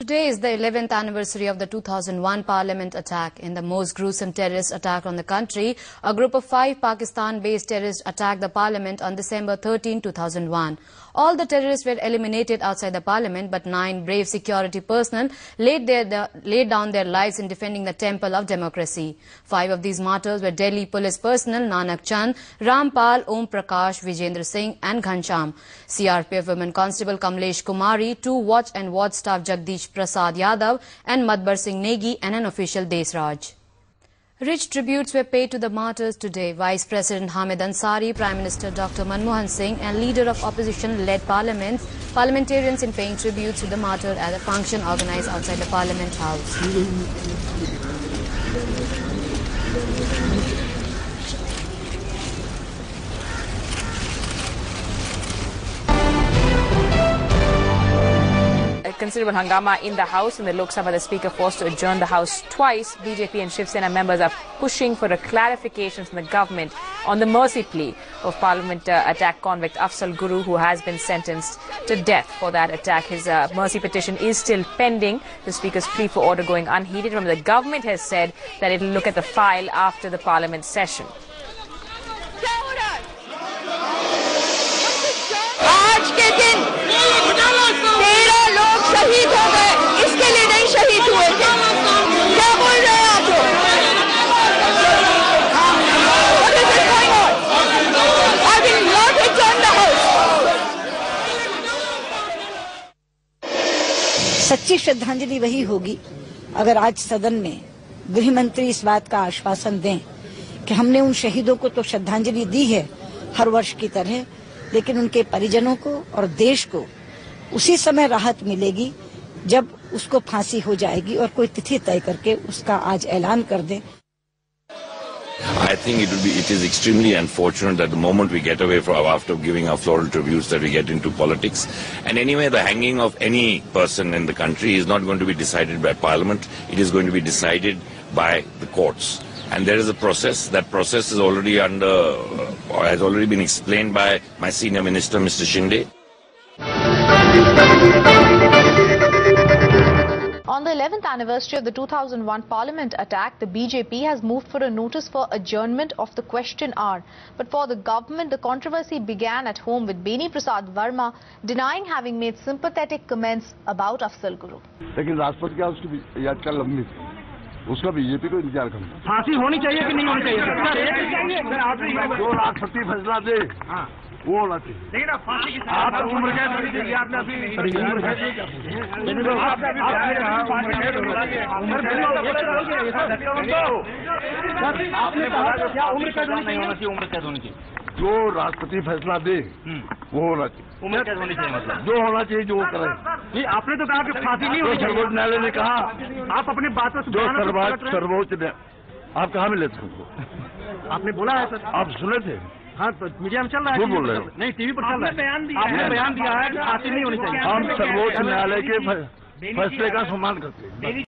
Today is the 11th anniversary of the 2001 Parliament attack. In the most gruesome terrorist attack on the country, a group of 5 Pakistan-based terrorists attacked the Parliament on December 13, 2001. All the terrorists were eliminated outside the Parliament, but 9 brave security personnel laid down their lives in defending the temple of democracy. 5 of these martyrs were Delhi police personnel Nanak Chand, Rampal, Om Prakash, Vijendra Singh and Ghansham. CRPF women constable Kamlesh Kumari, 2 watch and ward staff Jagdish Prasad Yadav and Madbar Singh Negi and an official Desraj. Rich tributes were paid to the martyrs today. Vice President Hamid Ansari, Prime Minister Dr. Manmohan Singh and Leader of Opposition led parliamentarians in paying tributes to the martyr at a function organized outside the Parliament House. Considerable hangama in the House. In the Lok Sabha, the Speaker forced to adjourn the House twice. BJP and Shiv Sena members are pushing for a clarification from the government on the mercy plea of Parliament attack convict Afzal Guru, who has been sentenced to death for that attack. His mercy petition is still pending. The Speaker's plea for order going unheeded. Remember, the government has said that it will look at the file after the Parliament session. शहीद हो गए, इसके लिए नहीं शहीद हुए थे। क्या बोल रहे हैं आप लोग? What is going on? I will not adjourn the House. सच्ची श्रद्धांजलि वही होगी अगर आज सदन में गृह मंत्री इस बात का आश्वासन दें कि हमने उन शहीदों को तो श्रद्धांजलि दी है हर वर्ष की तरह, लेकिन उनके परिजनों को और देश को उसी समय राहत मिलेगी जब उसको फांसी हो जाएगी और कोई तिथि तय करके उसका आज ऐलान कर दें। I think it is extremely unfortunate that the moment we get away from after giving our floral tributes that we get into politics. And anyway, the hanging of any person in the country is not going to be decided by Parliament. It is going to be decided by the courts. And there is a process. That process is already has already been explained by my senior minister, Mr. Shinde. On the 11th anniversary of the 2001 Parliament attack, the BJP has moved for a notice for adjournment of the question hour. But for the government, the controversy began at home with Beni Prasad Verma denying having made sympathetic comments about Afzal Guru. लेकिन राष्ट्रपति क्या उसकी याचिका लंबी थी, उसका BJP को इंतजार करना। फांसी होनी चाहिए कि नहीं होनी चाहिए? जो राष्ट्रपति फैसला दे वो होना चाहिए। लेकिन आप फांसी की आप उम्र कैद होनी चाहिए। आपने अभी उम्र कैद आपने कहा क्या उम्र कैद नहीं होना चाहिए? उम्र कैद होनी चाहिए। जो राष्ट्रपति फैसला दे वो होना चाहिए। उम्र कैद होनी चाहिए मतलब जो होना चाहिए जो वो करे। नहीं, आपने तो कहा कि फांसी नहीं होनी चाहिए। सर्वोच्च न्यायालय ने कहा आप अपनी बातों से जो सर्वोच्च आप कहाँ मिले थे उनको? आपने बोला है सर, आप सुने थे? हाँ, तो मीडिया में चल रहा है। क्यों बोल रहे हो? नहीं, टीवी पर चल रहा है। आपने बयान दिया है कि फांसी नहीं होनी चाहिए। हम सर्वोच्च न्यायालय के फैसले का सम्मान करते हैं।